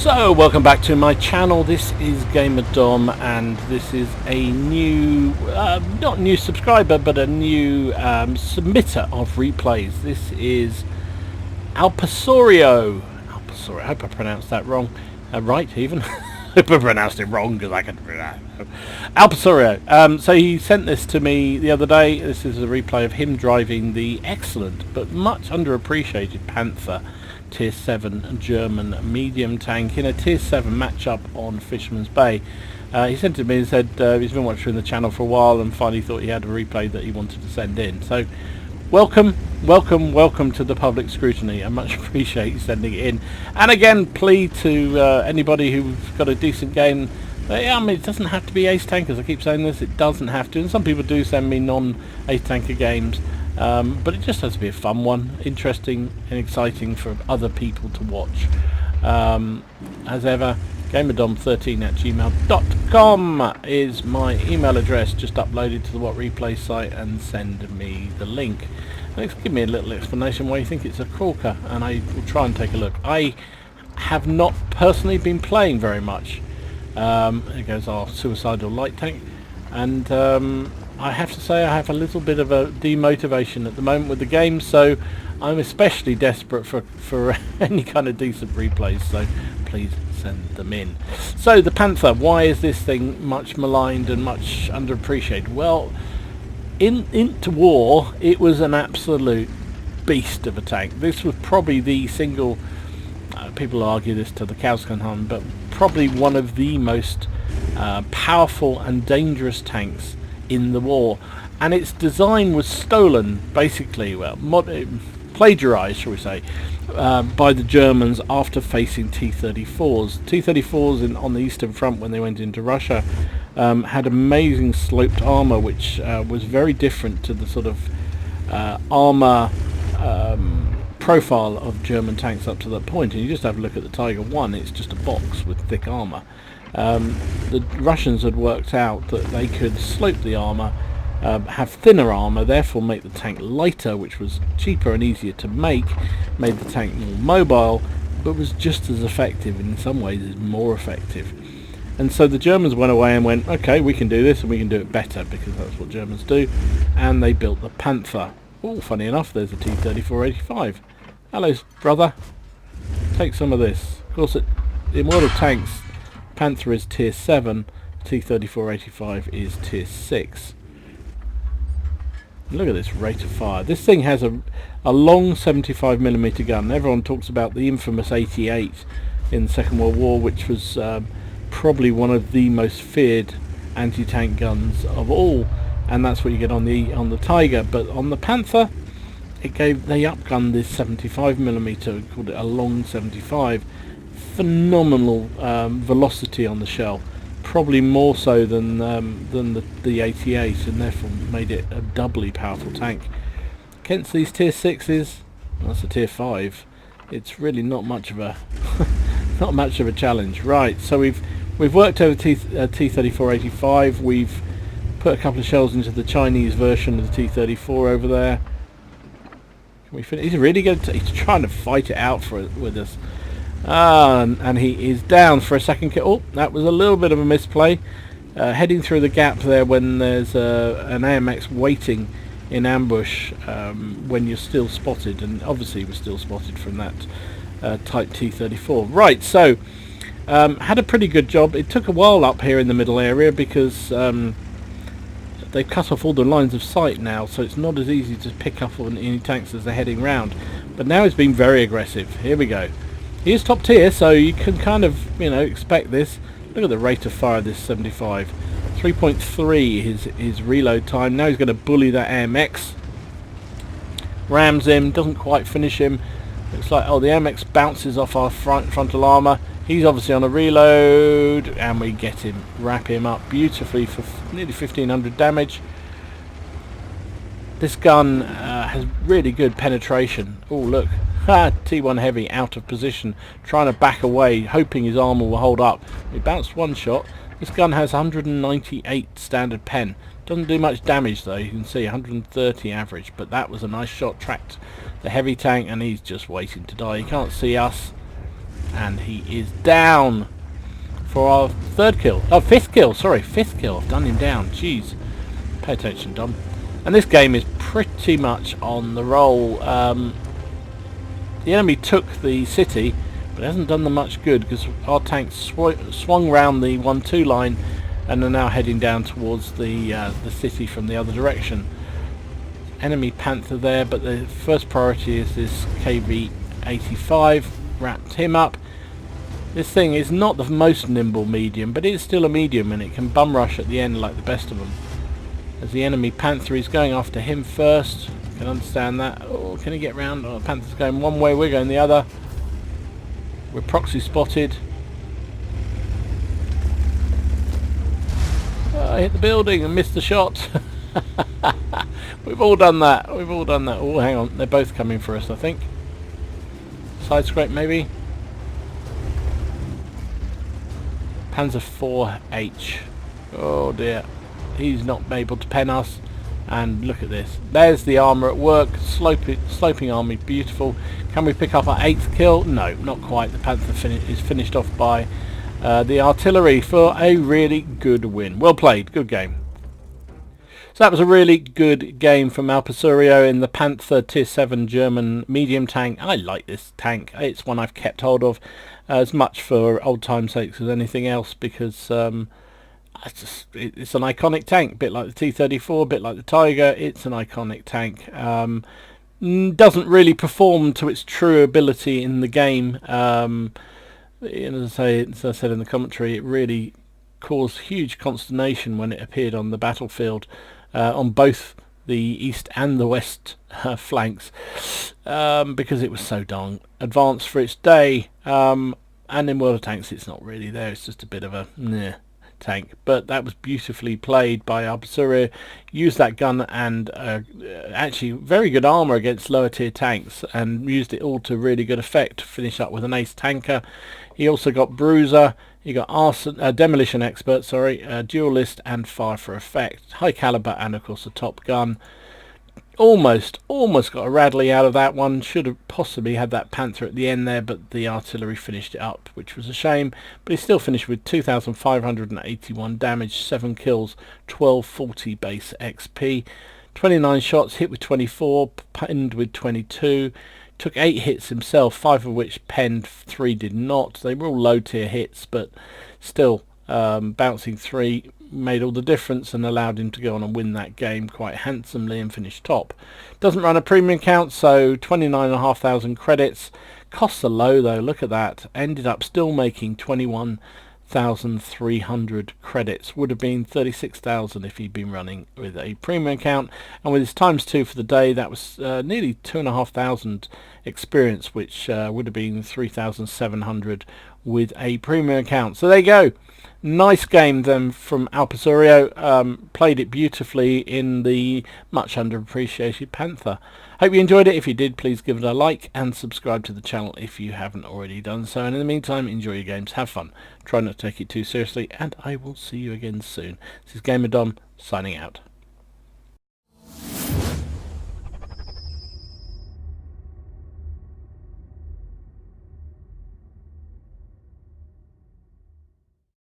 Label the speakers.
Speaker 1: So, welcome back to my channel. This is Gamer Dom, and this is a new, not new subscriber, but a new submitter of replays. This is Alpasorio. I hope I pronounced that wrong. Right, even. I hope I pronounced it wrong, because I can... Alpasorio. So he sent this to me the other day. This is a replay of him driving the excellent, but much underappreciated Panther Tier 7 German medium tank in a Tier 7 matchup on Fisherman's Bay. He sent it to me and said he's been watching the channel for a while and finally thought he had a replay that he wanted to send in. So welcome to the public scrutiny. I much appreciate you sending it in. And again, plea to anybody who's got a decent game. I mean, it doesn't have to be ace tankers. I keep saying this, it doesn't have to, and some people do send me non-ace tanker games. But it just has to be a fun one, interesting and exciting for other people to watch. As ever, gamerdom13@gmail.com is my email address. Just upload it to the What Replay site and send me the link. Next, give me a little explanation why you think it's a corker, and I will try and take a look. I have not personally been playing very much. There goes our suicidal light tank, and I have to say I have a little bit of a demotivation at the moment with the game, so I'm especially desperate for any kind of decent replays, so please send them in. So the Panther, why is this thing much maligned and much underappreciated? Well, into war it was an absolute beast of a tank. This was probably the single, people argue this till the cows come home, but probably one of the most powerful and dangerous tanks in the war, and its design was stolen, basically, well, plagiarized, shall we say, by the Germans after facing T-34s. T-34s on the Eastern Front, when they went into Russia, had amazing sloped armor, which was very different to the sort of armor profile of German tanks up to that point. And you just have a look at the Tiger 1, it's just a box with thick armor. The Russians had worked out that they could slope the armour, have thinner armour, therefore make the tank lighter, which was cheaper and easier to make, made the tank more mobile, but was just as effective, and in some ways is more effective. And so the Germans went away and went, okay, we can do this and we can do it better, because that's what Germans do, and they built the Panther. Oh, funny enough, there's a T-34-85. Hello, brother. Take some of this. Of course, in World of Tanks, Panther is Tier 7, T-34-85 is Tier 6. Look at this rate of fire. This thing has a long 75mm gun. Everyone talks about the infamous 88 in the Second World War, which was probably one of the most feared anti-tank guns of all, and that's what you get on the Tiger. But on the Panther, they upgunned this 75mm, called it a long 75. Phenomenal velocity on the shell, probably more so than the 88, and therefore made it a doubly powerful tank. Against these Tier 6s, that's a Tier 5. It's really not much of a not much of a challenge. Right, so we've worked over T-34-85. We've put a couple of shells into the Chinese version of the T-34 over there. Can we finish? He's really good. He's trying to fight it out with us. And he is down for a second kill. Oh, that was a little bit of a misplay. Heading through the gap there when there's an AMX waiting in ambush when you're still spotted, and obviously we're still spotted from that Type T-34. Right, so had a pretty good job. It took a while up here in the middle area because they've cut off all the lines of sight now, so it's not as easy to pick up on any tanks as they're heading round. But now it's been very aggressive. Here we go. He is top tier, so you can kind of, expect this. Look at the rate of fire of this 75. 3.3 his reload time. Now he's going to bully that AMX. Rams him, doesn't quite finish him. Looks like, oh, the AMX bounces off our frontal armour. He's obviously on a reload, and we get him, wrap him up beautifully for nearly 1500 damage. This gun has really good penetration. Oh, look. T1 Heavy out of position, trying to back away, hoping his armour will hold up. He bounced one shot. This gun has 198 standard pen. Doesn't do much damage though, you can see 130 average, but that was a nice shot. Tracked the heavy tank, and he's just waiting to die. He can't see us. and he is down for our third kill. Oh, fifth kill, sorry, fifth kill. I've done him down. Jeez. Pay attention, Dom. And this game is pretty much on the roll. The enemy took the city, but it hasn't done them much good because our tanks swung round the 1-2 line and are now heading down towards the city from the other direction. Enemy Panther there, but the first priority is this KV-85. Wrapped him up. This thing is not the most nimble medium, but it's still a medium and it can bum rush at the end like the best of them. As the enemy Panther is going after him first. Can understand that. Oh, can he get round? Oh, Panther's going one way, we're going the other. We're proxy spotted. Oh, I hit the building and missed the shot. We've all done that. We've all done that. Oh, hang on. They're both coming for us, I think. Side scrape, maybe. Panzer 4H. Oh dear. He's not able to pen us. And look at this. There's the armour at work. Sloping army. Beautiful. Can we pick up our 8th kill? No, not quite. The Panther is finished off by the artillery for a really good win. Well played. Good game. So that was a really good game from Alpasurio in the Panther Tier 7 German medium tank. I like this tank. It's one I've kept hold of as much for old time's sake as anything else because it's an iconic tank. A bit like the T-34, a bit like the Tiger. It's an iconic tank. Doesn't really perform to its true ability in the game. And as I said in the commentary, it really caused huge consternation when it appeared on the battlefield. On both the east and the west flanks because it was so darn advanced for its day, and in World of Tanks it's not really there, it's just a bit of a tank, but that was beautifully played by Alpasurio. Used that gun and actually very good armour against lower tier tanks and used it all to really good effect to finish up with an ace tanker. He also got Bruiser. You got Demolition Expert, Duelist and Fire for Effect. High Caliber and of course a Top Gun. Almost got a Radley out of that one. Should have possibly had that Panther at the end there, but the artillery finished it up, which was a shame. But he still finished with 2,581 damage, 7 kills, 1240 base XP. 29 shots, hit with 24, pinned with 22. Took 8 hits himself, 5 of which penned, 3 did not. They were all low tier hits, but still bouncing 3 made all the difference and allowed him to go on and win that game quite handsomely and finish top. Doesn't run a premium count, so 29,500 credits. Costs are low though, look at that. Ended up still making 21,300 credits. Would have been 36,000 if he'd been running with a premium account, and with his ×2 for the day, that was nearly 2,500 experience, which would have been 3,700 with a premium account. So there you go. Nice game then from Alpasurio. Played it beautifully in the much underappreciated Panther. Hope you enjoyed it. If you did, please give it a like and subscribe to the channel if you haven't already done so. And in the meantime, enjoy your games, have fun, try not to take it too seriously, and I will see you again soon. This is Gamer Dom signing out.